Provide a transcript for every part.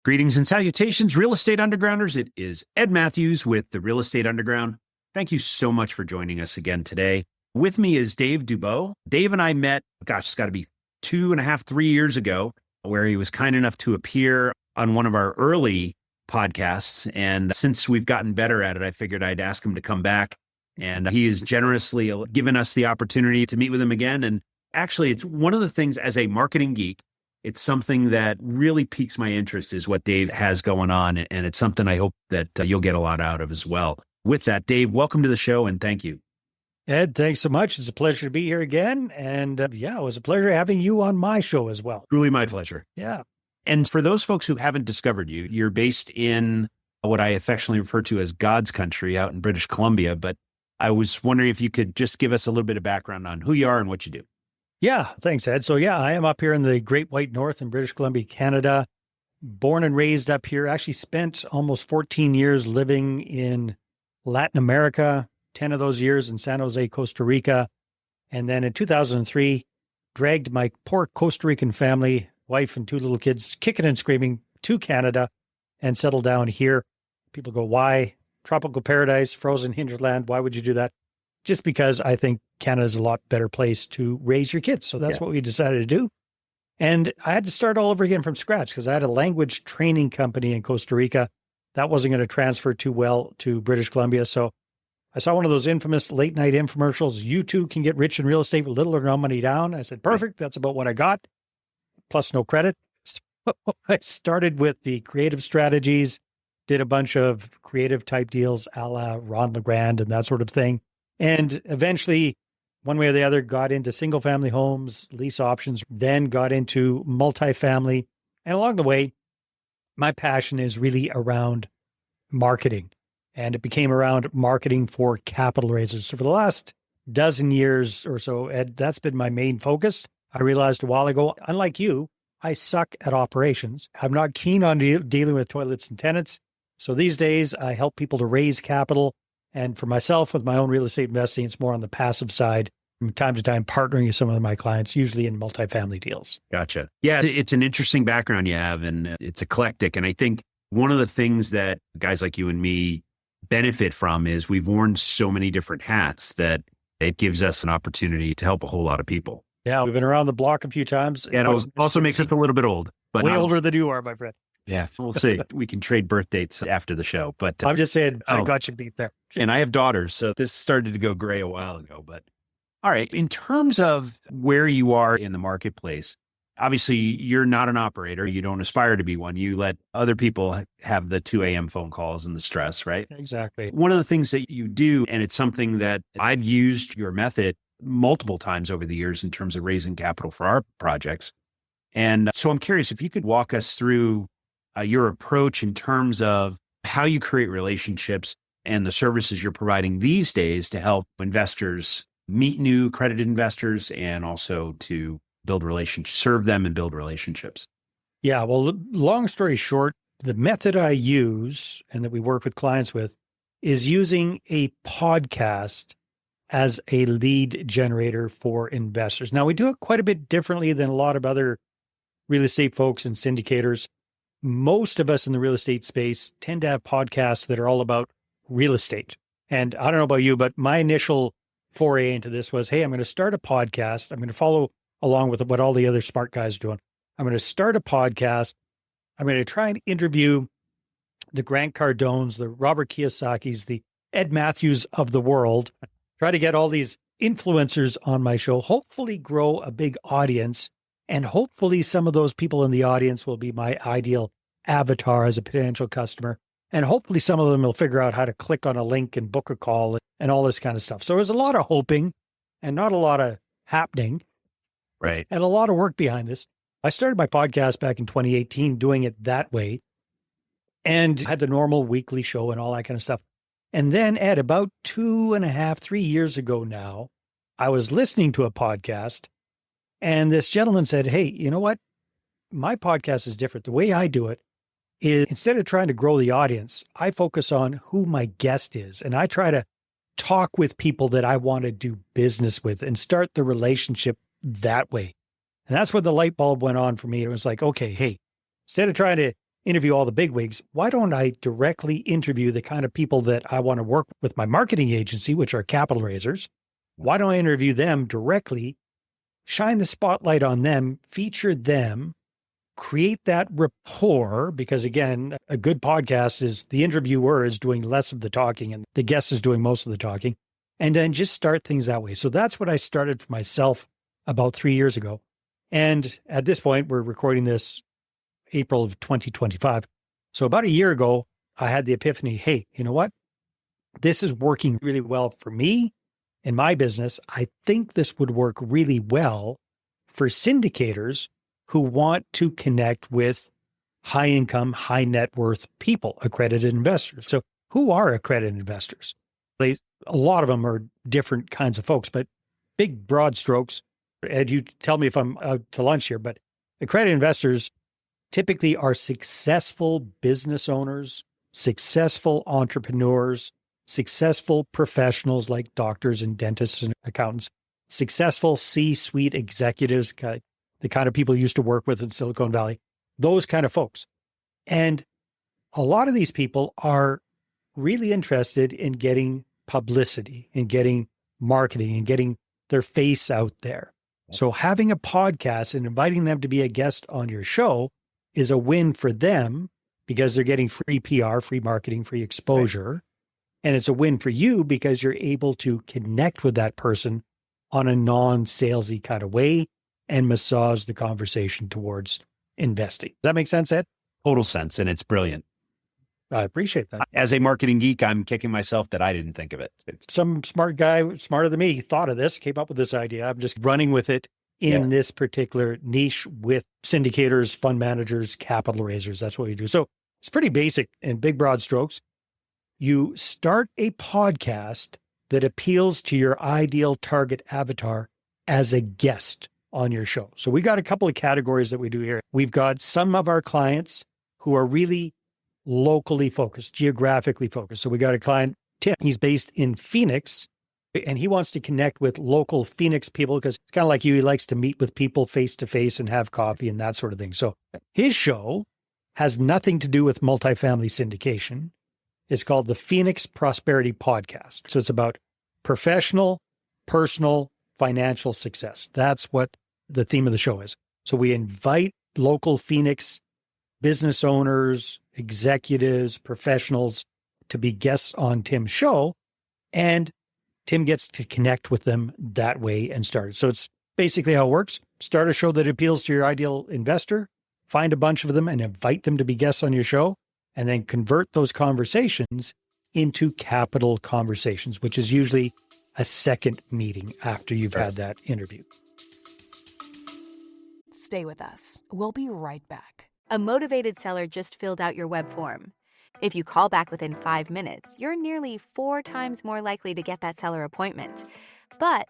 Greetings and salutations, Real Estate Undergrounders. It is Ed Matthews with the Real Estate Underground. Thank you so much for joining us again today. With me is Dave Dubeau. Dave and I met, it's got to be 2.5, 3 years ago, where he was kind enough to appear on one of our early podcasts. And since we've gotten better at it, I figured I'd ask him to come back. And he has generously given us the opportunity to meet with him again. And actually, it's one of the things as a marketing geek, it's something that really piques my interest is what Dave has going on. And it's something I hope that you'll get a lot out of as well. With that, Dave, welcome to the show and thank you. Ed, thanks so much. It's a pleasure to be here again. And it was a pleasure having you on my show as well. Truly my pleasure. Yeah. And for those folks who haven't discovered you, you're based in what I affectionately refer to as God's country out in British Columbia. But I was wondering if you could just give us a little bit of background on who you are and what you do. Yeah, thanks, Ed. So I am up here in the Great White North in British Columbia, Canada. Born and raised up here. Actually spent almost 14 years living in Latin America, 10 of those years in San Jose, Costa Rica. And then in 2003, dragged my poor Costa Rican family, wife and 2 little kids, kicking and screaming to Canada and settled down here. People go, why? Tropical paradise, frozen hinterland. Why would you do that? Just because I think Canada is a lot better place to raise your kids. So that's what we decided to do. And I had to start all over again from scratch because I had a language training company in Costa Rica. That wasn't going to transfer too well to British Columbia. So I saw one of those infamous late night infomercials. You too can get rich in real estate with little or no money down. I said, perfect. That's about what I got. Plus no credit. So I started with the creative strategies, did a bunch of creative type deals a la Ron LeGrand and that sort of thing. And eventually, one way or the other, got into single family homes, lease options, then got into multifamily. And along the way, my passion is really around marketing. And it became around marketing for capital raisers. So for the last dozen years or so, Ed, that's been my main focus. I realized a while ago, unlike you, I suck at operations. I'm not keen on dealing with toilets and tenants. So these days, I help people to raise capital. And for myself, with my own real estate investing, it's more on the passive side, from time to time partnering with some of my clients, usually in multifamily deals. Gotcha. Yeah, it's an interesting background you have, and it's eclectic. And I think one of the things that guys like you and me benefit from is we've worn so many different hats that it gives us an opportunity to help a whole lot of people. Yeah, we've been around the block a few times. Yeah, it also makes us a little bit old. But way older than you are, my friend. Yeah, we'll see. We can trade birth dates after the show. But I'm just saying, I got you beat there. And I have daughters, so this started to go gray a while ago. But all right, in terms of where you are in the marketplace, obviously you're not an operator. You don't aspire to be one. You let other people have the 2 a.m. phone calls and the stress, right? Exactly. One of the things that you do, and it's something that I've used your method multiple times over the years in terms of raising capital for our projects. And so I'm curious if you could walk us through your approach in terms of how you create relationships and the services you're providing these days to help investors meet new accredited investors and also to build relationships, serve them and build relationships. Yeah. Well, long story short, the method I use and that we work with clients with is using a podcast as a lead generator for investors. Now, we do it quite a bit differently than a lot of other real estate folks and syndicators. Most of us in the real estate space tend to have podcasts that are all about real estate. And I don't know about you, but my initial foray into this was, hey, I'm going to start a podcast. I'm going to follow along with what all the other smart guys are doing. I'm going to start a podcast. I'm going to try and interview the Grant Cardones, the Robert Kiyosakis, the Ed Matthews of the world. Try to get all these influencers on my show, hopefully grow a big audience. And hopefully some of those people in the audience will be my ideal avatar as a potential customer. And hopefully some of them will figure out how to click on a link and book a call and all this kind of stuff. So there's a lot of hoping and not a lot of happening. Right. And a lot of work behind this. I started my podcast back in 2018 doing it that way and had the normal weekly show and all that kind of stuff. And then at about 2.5, 3 years ago now, I was listening to a podcast and this gentleman said, hey, you know what? My podcast is different. The way I do it is instead of trying to grow the audience, I focus on who my guest is. And I try to talk with people that I want to do business with and start the relationship that way. And that's when the light bulb went on for me. It was like, okay, hey, instead of trying to interview all the bigwigs. Why don't I directly interview the kind of people that I want to work with my marketing agency, which are capital raisers? Why don't I interview them directly, shine the spotlight on them, feature them, create that rapport? Because again, a good podcast is the interviewer is doing less of the talking and the guest is doing most of the talking. And then just start things that way. So that's what I started for myself about 3 years ago. And at this point, we're recording this April of 2025. So about a year ago, I had the epiphany, hey, you know what? This is working really well for me in my business. I think this would work really well for syndicators who want to connect with high income, high net worth people, accredited investors. So who are accredited investors? A lot of them are different kinds of folks, but big broad strokes. Ed, you tell me if I'm out to lunch here, but accredited investors typically are successful business owners, successful entrepreneurs, successful professionals like doctors and dentists and accountants, successful C-suite executives, the kind of people you used to work with in Silicon Valley, those kind of folks. And a lot of these people are really interested in getting publicity and getting marketing and getting their face out there. So having a podcast and inviting them to be a guest on your show is a win for them because they're getting free PR, free marketing, free exposure. Right. And it's a win for you because you're able to connect with that person on a non-salesy kind of way and massage the conversation towards investing. Does that make sense, Ed? Total sense. And it's brilliant. I appreciate that. As a marketing geek, I'm kicking myself that I didn't think of it. Some smart guy, smarter than me, thought of this, came up with this idea. I'm just running with it in this particular niche with syndicators, fund managers, capital raisers. That's what we do. So it's pretty basic in big, broad strokes. You start a podcast that appeals to your ideal target avatar as a guest on your show. So we got a couple of categories that we do here. We've got some of our clients who are really locally focused, geographically focused. So we got a client, Tim, he's based in Phoenix, and he wants to connect with local Phoenix people because kind of like you, he likes to meet with people face to face and have coffee and that sort of thing. So his show has nothing to do with multifamily syndication. It's called the Phoenix Prosperity Podcast. So it's about professional, personal, financial success. That's what the theme of the show is. So we invite local Phoenix business owners, executives, professionals to be guests on Tim's show. And Tim gets to connect with them that way and start. So it's basically how it works. Start a show that appeals to your ideal investor, find a bunch of them and invite them to be guests on your show, and then convert those conversations into capital conversations, which is usually a second meeting after you've had that interview. Stay with us. We'll be right back. A motivated seller just filled out your web form. If you call back within 5 minutes, you're nearly 4 times more likely to get that seller appointment. But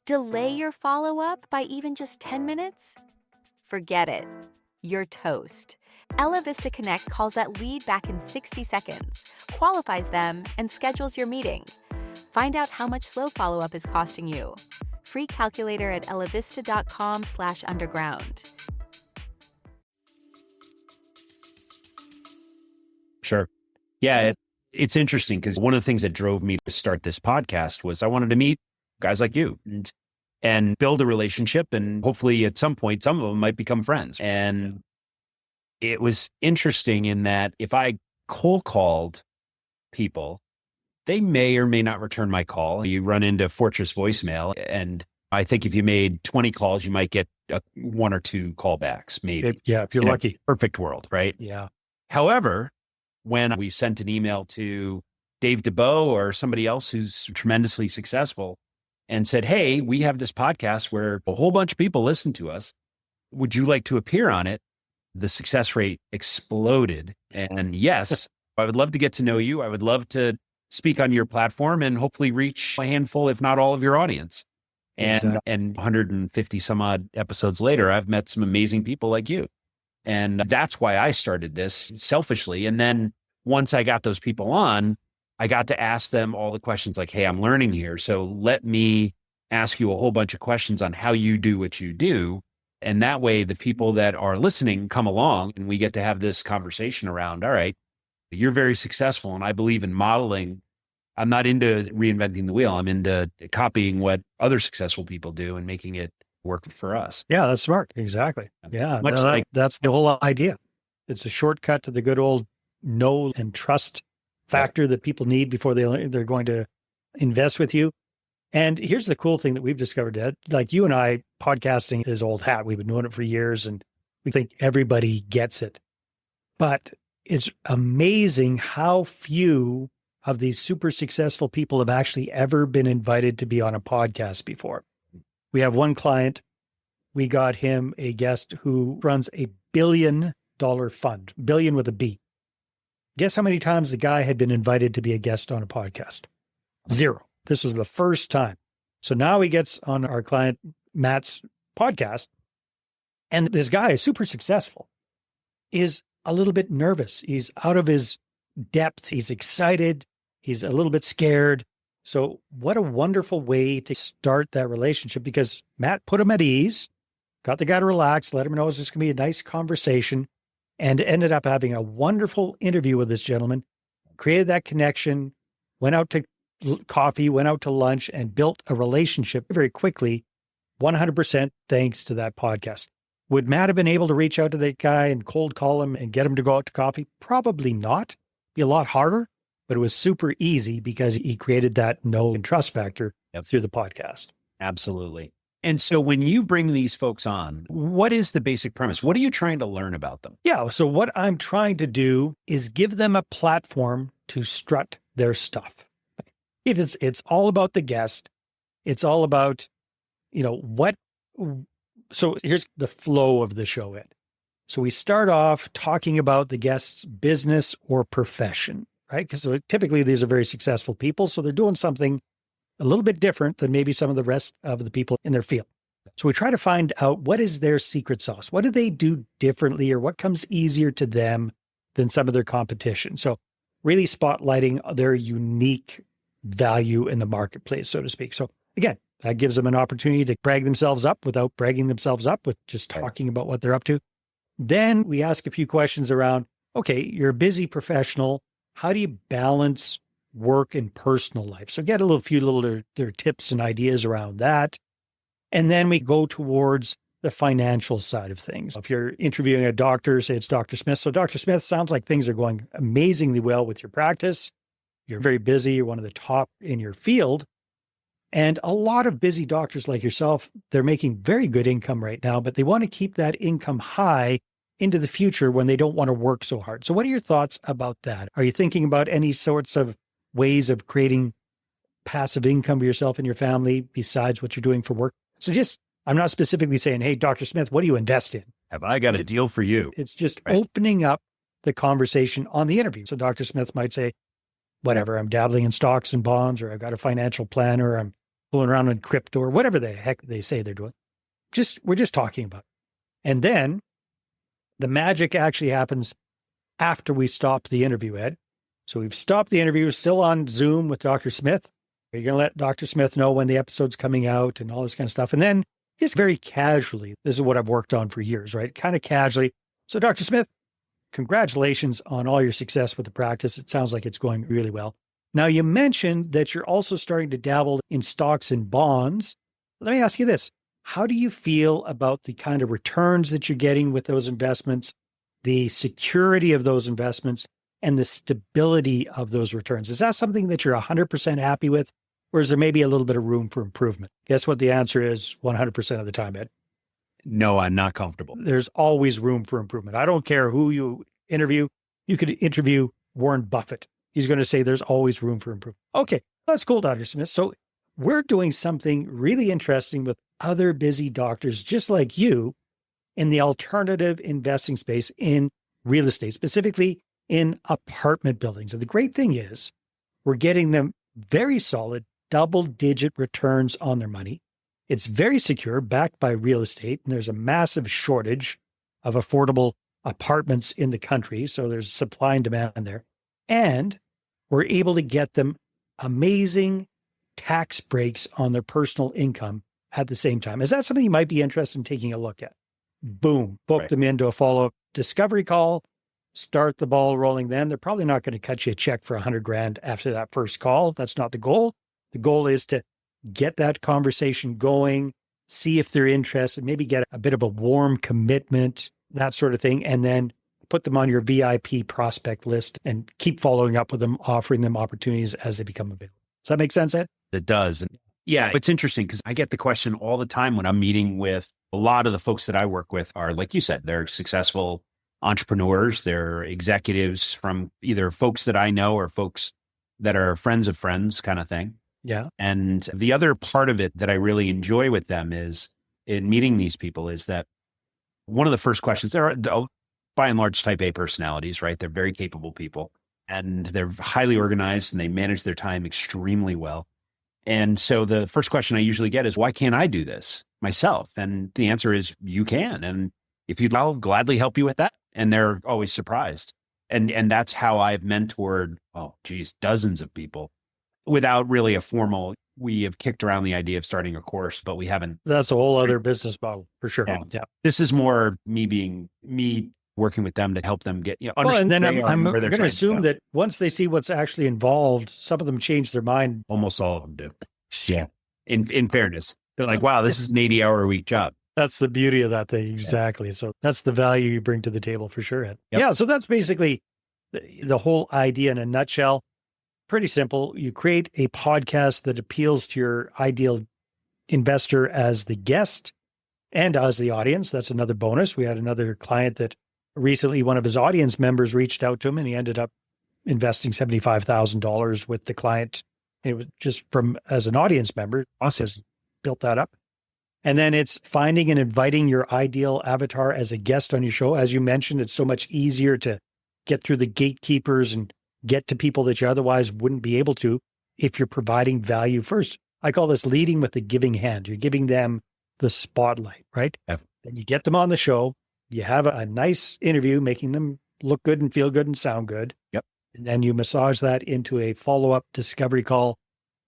delay your follow-up by even just 10 minutes? Forget it. You're toast. Ella Vista Connect calls that lead back in 60 seconds, qualifies them, and schedules your meeting. Find out how much slow follow-up is costing you. Free calculator at ellavista.com/underground. Sure. Yeah, it's interesting because one of the things that drove me to start this podcast was I wanted to meet guys like you and build a relationship. And hopefully at some point, some of them might become friends. And it was interesting in that if I cold called people, they may or may not return my call. You run into Fortress voicemail. And I think if you made 20 calls, you might get 1 or 2 callbacks, maybe. Yeah, if you're lucky. Perfect world, right? Yeah. However, when we sent an email to Dave Dubeau or somebody else who's tremendously successful and said, hey, we have this podcast where a whole bunch of people listen to us. Would you like to appear on it? The success rate exploded. And yes, I would love to get to know you. I would love to speak on your platform and hopefully reach a handful, if not all of your audience. And 150 some odd episodes later, I've met some amazing people like you. And that's why I started this selfishly. And then once I got those people on, I got to ask them all the questions like, hey, I'm learning here. So let me ask you a whole bunch of questions on how you do what you do. And that way, the people that are listening come along and we get to have this conversation around, all right, you're very successful. And I believe in modeling. I'm not into reinventing the wheel. I'm into copying what other successful people do and making it work for us. Yeah, that's smart. Exactly. Yeah, that's the whole idea. It's a shortcut to the good old know and trust factor that people need before they're going to invest with you. And here's the cool thing that we've discovered, Ed. Like you and I, podcasting is old hat. We've been doing it for years and we think everybody gets it. But it's amazing how few of these super successful people have actually ever been invited to be on a podcast before. We have one client. We got him a guest who runs a $1 billion fund, billion with a B. Guess how many times the guy had been invited to be a guest on a podcast? 0. This was the first time. So now he gets on our client Matt's podcast, and this guy is super successful, is a little bit nervous. He's out of his depth. He's excited. He's a little bit scared. So what a wonderful way to start that relationship, because Matt put him at ease, got the guy to relax, let him know it's just going to be a nice conversation, and ended up having a wonderful interview with this gentleman, created that connection, went out to coffee, went out to lunch, and built a relationship very quickly, 100% thanks to that podcast. Would Matt have been able to reach out to that guy and cold call him and get him to go out to coffee? Probably not. Be a lot harder, but it was super easy because he created that know and trust factor through the podcast. Absolutely. And so when you bring these folks on, what is the basic premise? What are you trying to learn about them? Yeah. So what I'm trying to do is give them a platform to strut their stuff. It's all about the guest. It's all about, what. So here's the flow of the show, Ed. So we start off talking about the guest's business or profession, right? Because typically these are very successful people. So they're doing something a little bit different than maybe some of the rest of the people in their field. So we try to find out what is their secret sauce? What do they do differently, or what comes easier to them than some of their competition? So really spotlighting their unique value in the marketplace, so to speak. So again, that gives them an opportunity to brag themselves up without bragging themselves up with just talking about what they're up to. Then we ask a few questions around, okay, you're a busy professional. How do you balance work and personal life? So get a few little their tips and ideas around that. And then we go towards the financial side of things. If you're interviewing a doctor, say it's Dr. Smith. So Dr. Smith, sounds like things are going amazingly well with your practice. You're very busy. You're one of the top in your field. And a lot of busy doctors like yourself, they're making very good income right now, but they want to keep that income high into the future when they don't want to work so hard. So what are your thoughts about that? Are you thinking about any sorts of ways of creating passive income for yourself and your family besides what you're doing for work? So I'm not specifically saying, hey, Dr. Smith, what do you invest in? Have I got a deal for you? It's just opening up the conversation on the interview. So Dr. Smith might say, whatever, I'm dabbling in stocks and bonds, or I've got a financial plan, or I'm fooling around in crypto, or whatever the heck they say they're doing. We're just talking about it. And then the magic actually happens after we stop the interview, Ed. So we've stopped the interview, still on Zoom with Dr. Smith. You're going to let Dr. Smith know when the episode's coming out and all this kind of stuff. And then just very casually, this is what I've worked on for years, right? Kind of casually. So Dr. Smith, congratulations on all your success with the practice. It sounds like it's going really well. Now, you mentioned that you're also starting to dabble in stocks and bonds. Let me ask you this. How do you feel about the kind of returns that you're getting with those investments, the security of those investments, and the stability of those returns? Is that something that you're 100% happy with, or is there maybe a little bit of room for improvement? Guess what the answer is 100% of the time, Ed? No, I'm not comfortable. There's always room for improvement. I don't care who you interview. You could interview Warren Buffett. He's going to say there's always room for improvement. Okay, that's cool, Dr. Smith. So we're doing something really interesting with other busy doctors just like you in the alternative investing space in real estate, specifically in apartment buildings. And the great thing is we're getting them very solid double-digit returns on their money. It's very secure, backed by real estate, and there's a massive shortage of affordable apartments in the country. So there's supply and demand there. And we're able to get them amazing tax breaks on their personal income at the same time. Is that something you might be interested in taking a look at? boom, book Right. them into a follow-up discovery call, start the ball rolling. Then they're probably not going to cut you a check for $100,000 after that first call. That's not the goal. The goal is to get that conversation going, see if they're interested, maybe get a bit of a warm commitment, that sort of thing, and then put them on your VIP prospect list and keep following up with them, offering them opportunities as they become available. Does that make sense, Ed? It does. And yeah, it's interesting because I get the question all the time when I'm meeting with a lot of the folks that I work with are, like you said, they're successful entrepreneurs. They're executives from either folks that I know or folks that are friends of friends kind of thing. Yeah. And the other part of it that I really enjoy with them is in meeting these people is that one of the first questions, they're by and large type A personalities, right? They're very capable people and they're highly organized and they manage their time extremely well. And so the first question I usually get is, why can't I do this myself? And the answer is, you can. And if you'd, I'll gladly help you with that. And they're always surprised. And that's how I've mentored, dozens of people without really a formal, we have kicked around the idea of starting a course, but we haven't. That's a whole other business model for sure. Yeah. This is more me working with them to help them get, and then I'm where they're going to trying assume go. that once they see what's actually involved, some of them change their mind. Almost all of them do. Yeah. In fairness, they're like, wow, this is an 80-hour-a-week job. That's the beauty of that thing. Exactly. So that's the value you bring to the table for sure, Ed. Yep. Yeah. So that's basically the whole idea in a nutshell. Pretty simple. You create a podcast that appeals to your ideal investor as the guest and as the audience. That's another bonus. We had another client that recently, one of his audience members reached out to him and he ended up investing $75,000 with the client. It was just as an audience member. Us has built that up. And then it's finding and inviting your ideal avatar as a guest on your show. As you mentioned, it's so much easier to get through the gatekeepers and get to people that you otherwise wouldn't be able to if you're providing value first. I call this leading with the giving hand. You're giving them the spotlight, right? Yep. Then you get them on the show. You have a nice interview, making them look good and feel good and sound good. Yep. And then you massage that into a follow-up discovery call.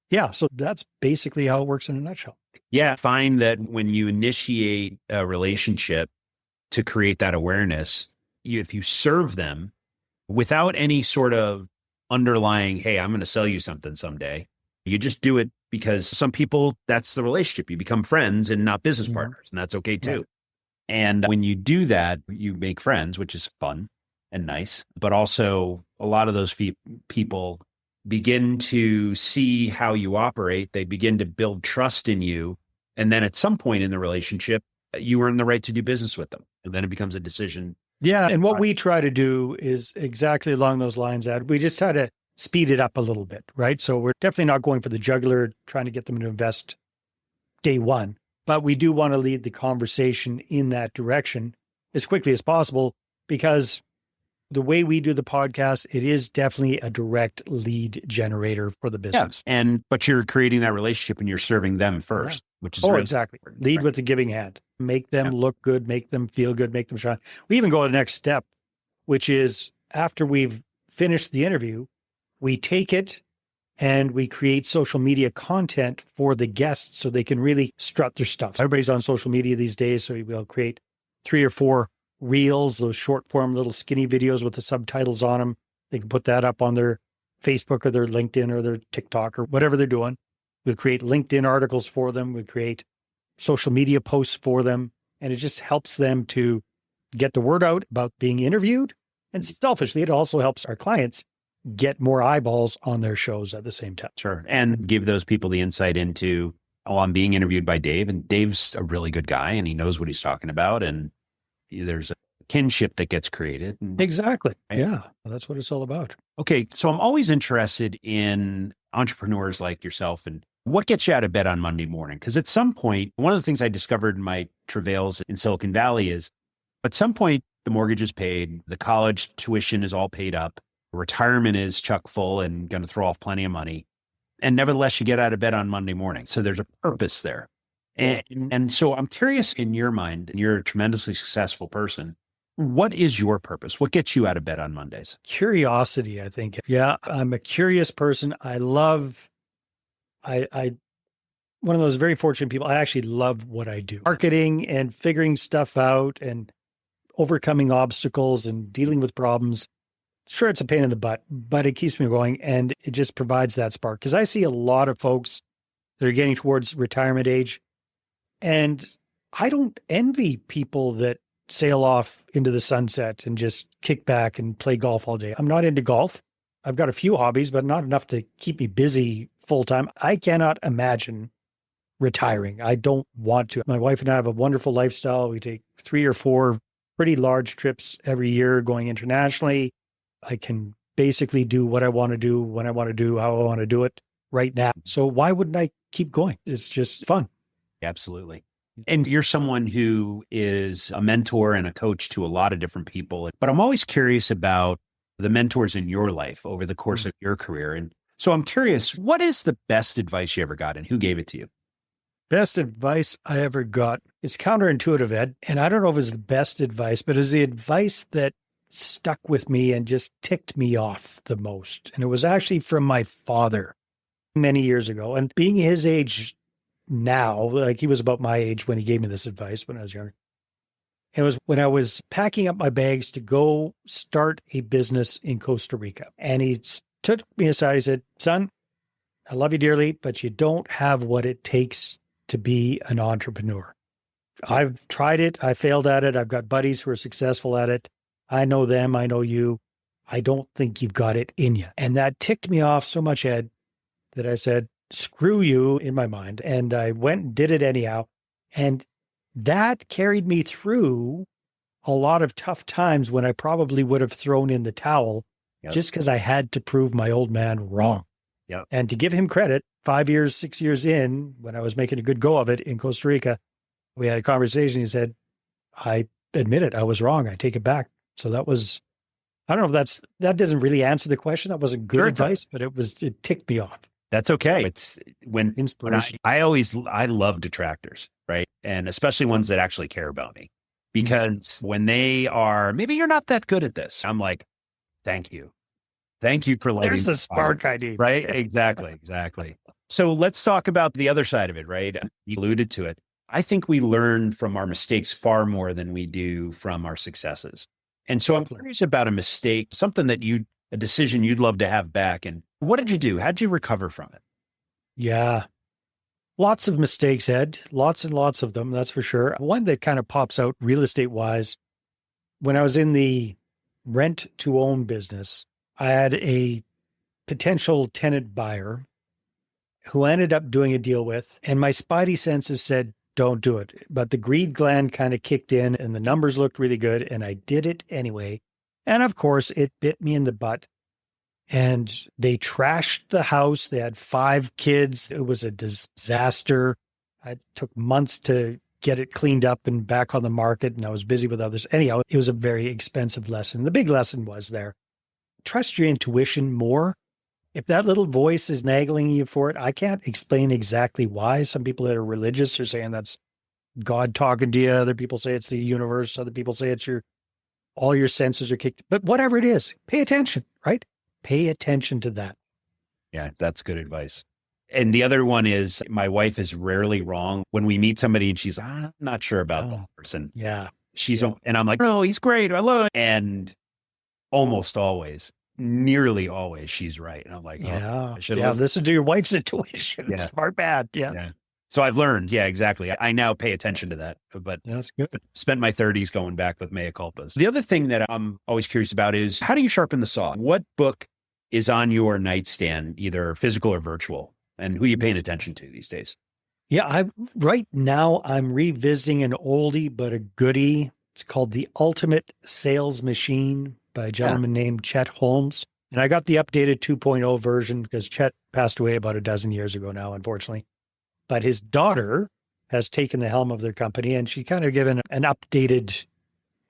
Yeah. So that's basically how it works in a nutshell. Yeah. Find that when you initiate a relationship to create that awareness, if you serve them without any sort of underlying, hey, I'm going to sell you something someday, you just do it because some people, that's the relationship. You become friends and not business partners, and that's okay too. Yeah. And when you do that, you make friends, which is fun and nice, but also a lot of those people begin to see how you operate. They begin to build trust in you. And then at some point in the relationship, you earn the right to do business with them. And then it becomes a decision. Yeah. And what we try to do is exactly along those lines, Ed. We just try to speed it up a little bit, right? So we're definitely not going for the jugular, trying to get them to invest day one, but we do want to lead the conversation in that direction as quickly as possible, because the way we do the podcast, it is definitely a direct lead generator for the business. Yeah. But you're creating that relationship and you're serving them first, which is really exactly. important. Lead with the giving hand. Make them look good, make them feel good, make them shine. We even go to the next step, which is after we've finished the interview, we take it and we create social media content for the guests so they can really strut their stuff. Everybody's on social media these days, so we'll create 3 or 4 reels, those short form little skinny videos with the subtitles on them. They can put that up on their Facebook or their LinkedIn or their TikTok or whatever they're doing. We'll create LinkedIn articles for them. We create social media posts for them. And it just helps them to get the word out about being interviewed. And selfishly, it also helps our clients get more eyeballs on their shows at the same time. Sure. And give those people the insight into, I'm being interviewed by Dave, and Dave's a really good guy and he knows what he's talking about. And there's a kinship that gets created. Exactly. Right? Yeah. That's what it's all about. Okay. So I'm always interested in entrepreneurs like yourself and what gets you out of bed on Monday morning? Because at some point, one of the things I discovered in my travails in Silicon Valley is at some point, the mortgage is paid, the college tuition is all paid up, retirement is chock full and going to throw off plenty of money. And nevertheless, you get out of bed on Monday morning. So there's a purpose there. And so I'm curious, in your mind, and you're a tremendously successful person, what is your purpose? What gets you out of bed on Mondays? Curiosity, I think. Yeah, I'm a curious person. I one of those very fortunate people. I actually love what I do. Marketing and figuring stuff out and overcoming obstacles and dealing with problems. Sure, it's a pain in the butt, but it keeps me going and it just provides that spark. Because I see a lot of folks that are getting towards retirement age, and I don't envy people that sail off into the sunset and just kick back and play golf all day. I'm not into golf. I've got a few hobbies, but not enough to keep me busy full time. I cannot imagine retiring. I don't want to. My wife and I have a wonderful lifestyle. We take 3 or 4 pretty large trips every year going internationally. I can basically do what I want to do, when I want to do, how I want to do it right now. So why wouldn't I keep going? It's just fun. Absolutely. And you're someone who is a mentor and a coach to a lot of different people. But I'm always curious about the mentors in your life over the course of your career. And so I'm curious, what is the best advice you ever got and who gave it to you? Best advice I ever got. It's counterintuitive, Ed. And I don't know if it's the best advice, but it's the advice that stuck with me and just ticked me off the most. And it was actually from my father many years ago. And being his age now, like he was about my age when he gave me this advice when I was younger. It was when I was packing up my bags to go start a business in Costa Rica. And he took me aside. He said, son, I love you dearly, but you don't have what it takes to be an entrepreneur. I've tried it. I failed at it. I've got buddies who are successful at it. I know them. I know you. I don't think you've got it in you. And that ticked me off so much, Ed, that I said, screw you in my mind. And I went and did it anyhow. And that carried me through a lot of tough times when I probably would have thrown in the towel just because I had to prove my old man wrong. Yep. And to give him credit, 5 years, 6 years in, when I was making a good go of it in Costa Rica, we had a conversation. He said, I admit it, I was wrong. I take it back. So that was, I don't know if that doesn't really answer the question. That wasn't good advice, but it ticked me off. That's okay. It's when Inspiration. I love detractors, right? And especially ones that actually care about me, because when they are, maybe you're not that good at this. I'm like, thank you. Thank you for letting There's the spark I need. Right? Exactly. So let's talk about the other side of it, right? You alluded to it. I think we learn from our mistakes far more than we do from our successes. And so I'm curious about a mistake, something a decision you'd love to have back. And what did you do? How'd you recover from it? Yeah. Lots of mistakes, Ed. Lots and lots of them, that's for sure. One that kind of pops out real estate wise, when I was in the rent to own business, I had a potential tenant buyer who I ended up doing a deal with, and my spidey senses said, don't do it. But the greed gland kind of kicked in and the numbers looked really good, and I did it anyway. And of course, it bit me in the butt. And they trashed the house. They had 5 kids. It was a disaster. It took months to get it cleaned up and back on the market, and I was busy with others. Anyhow, it was a very expensive lesson. The big lesson was there. Trust your intuition more. If that little voice is nagging you for it, I can't explain exactly why. Some people that are religious are saying that's God talking to you. Other people say it's the universe. Other people say it's all your senses are kicked. But whatever it is, pay attention, right? Pay attention to that. Yeah, that's good advice. And the other one is my wife is rarely wrong when we meet somebody and she's, I'm not sure about that person. Yeah. And I'm like, no, he's great. I love it. And almost always, nearly always, she's right. And I'm like, listen to your wife's intuition. Yeah. Smart bad. Yeah. So I've learned. Yeah, exactly. I now pay attention to that, but that's good. Spent my 30s going back with mea culpas. The other thing that I'm always curious about is how do you sharpen the saw? What book is on your nightstand, either physical or virtual? And who are you paying attention to these days? Yeah, right now I'm revisiting an oldie but a goodie. It's called The Ultimate Sales Machine by a gentleman named Chet Holmes. And I got the updated 2.0 version because Chet passed away about a dozen years ago now, unfortunately. But his daughter has taken the helm of their company, and she kind of given an updated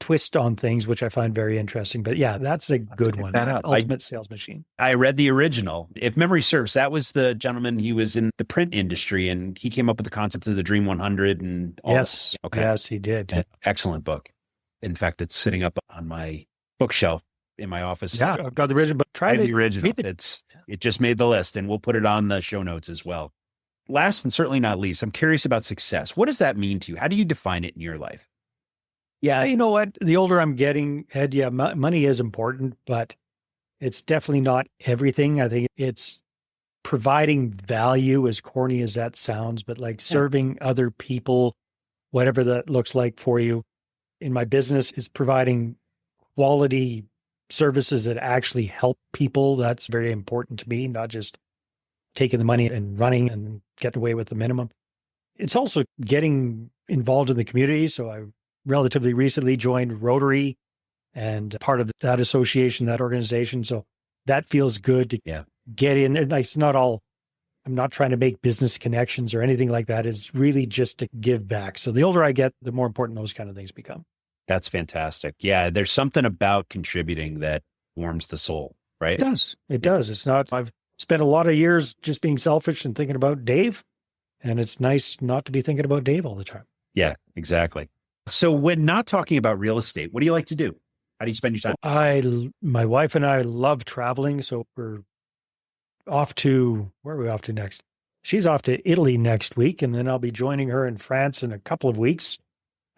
twist on things, which I find very interesting. But yeah, that's a good one. Ultimate Sales Machine. I read the original. If memory serves, that was the gentleman, he was in the print industry, and he came up with the concept of the Dream 100 and all Yes. that. Okay. Yes, he did. Excellent book. In fact, it's sitting up on my bookshelf in my office. Yeah, I've got the original, but try the original. It just made the list, and we'll put it on the show notes as well. last and certainly not least, I'm curious about success. What does that mean to you? How do you define it in your life? Yeah, you know what? The older I'm getting, Ed, yeah, money is important, but it's definitely not everything. I think it's providing value, as corny as that sounds, but like serving other people, whatever that looks like for you. In my business is providing quality services that actually help people. That's very important to me, not just taking the money and running and getting away with the minimum. It's also getting involved in the community. So I relatively recently joined Rotary and part of that association, that organization. So that feels good to get in there. Like, it's not all, I'm not trying to make business connections or anything like that. It's really just to give back. So the older I get, the more important those kind of things become. That's fantastic. Yeah, there's something about contributing that warms the soul, right? It does. It does. It's not, I've spent a lot of years just being selfish and thinking about Dave. And it's nice not to be thinking about Dave all the time. Yeah, exactly. So when not talking about real estate, what do you like to do? How do you spend your time? My wife and I love traveling. So we're off to, where are we off to next? She's off to Italy next week. And then I'll be joining her in France in a couple of weeks.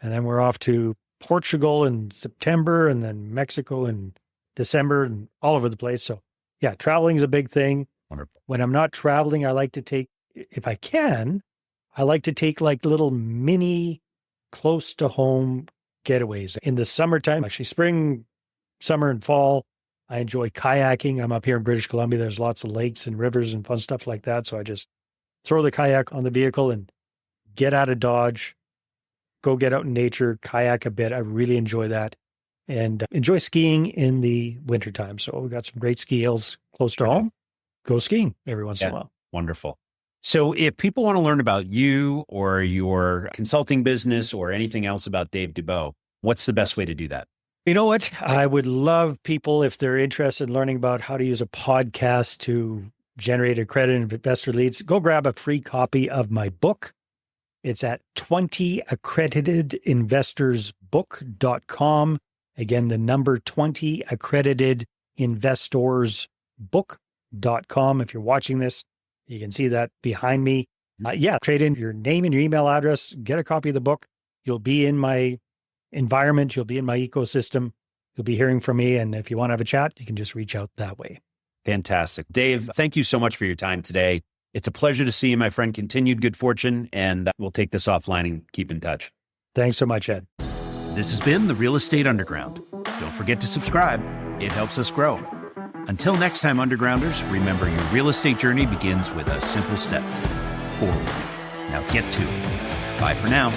And then we're off to Portugal in September, and then Mexico in December, and all over the place. So yeah, traveling is a big thing. Wonderful. When I'm not traveling, I like to take, if I can, I like to take like little mini close to home getaways. In the summertime, actually spring, summer, and fall, I enjoy kayaking. I'm up here in British Columbia. There's lots of lakes and rivers and fun stuff like that. So I just throw the kayak on the vehicle and get out of Dodge, go get out in nature, kayak a bit. I really enjoy that, and enjoy skiing in the wintertime. So we've got some great ski hills close to home. Go skiing every once in a while. Wonderful. So if people want to learn about you or your consulting business or anything else about Dave Dubeau, what's the best way to do that? You know what? I would love people, if they're interested in learning about how to use a podcast to generate accredited investor leads, go grab a free copy of my book. It's at 20accreditedinvestorsbook.com. Again, the number 20accreditedinvestorsbook.com. If you're watching this, you can see that behind me. Trade in your name and your email address, get a copy of the book. You'll be in my environment. You'll be in my ecosystem. You'll be hearing from me. And if you want to have a chat, you can just reach out that way. Fantastic. Dave, thank you so much for your time today. It's a pleasure to see you, my friend. Continued good fortune, and we'll take this offline and keep in touch. Thanks so much, Ed. This has been the Real Estate Underground. Don't forget to subscribe. It helps us grow. Until next time, Undergrounders, remember your real estate journey begins with a simple step forward. Now get to it. Bye for now.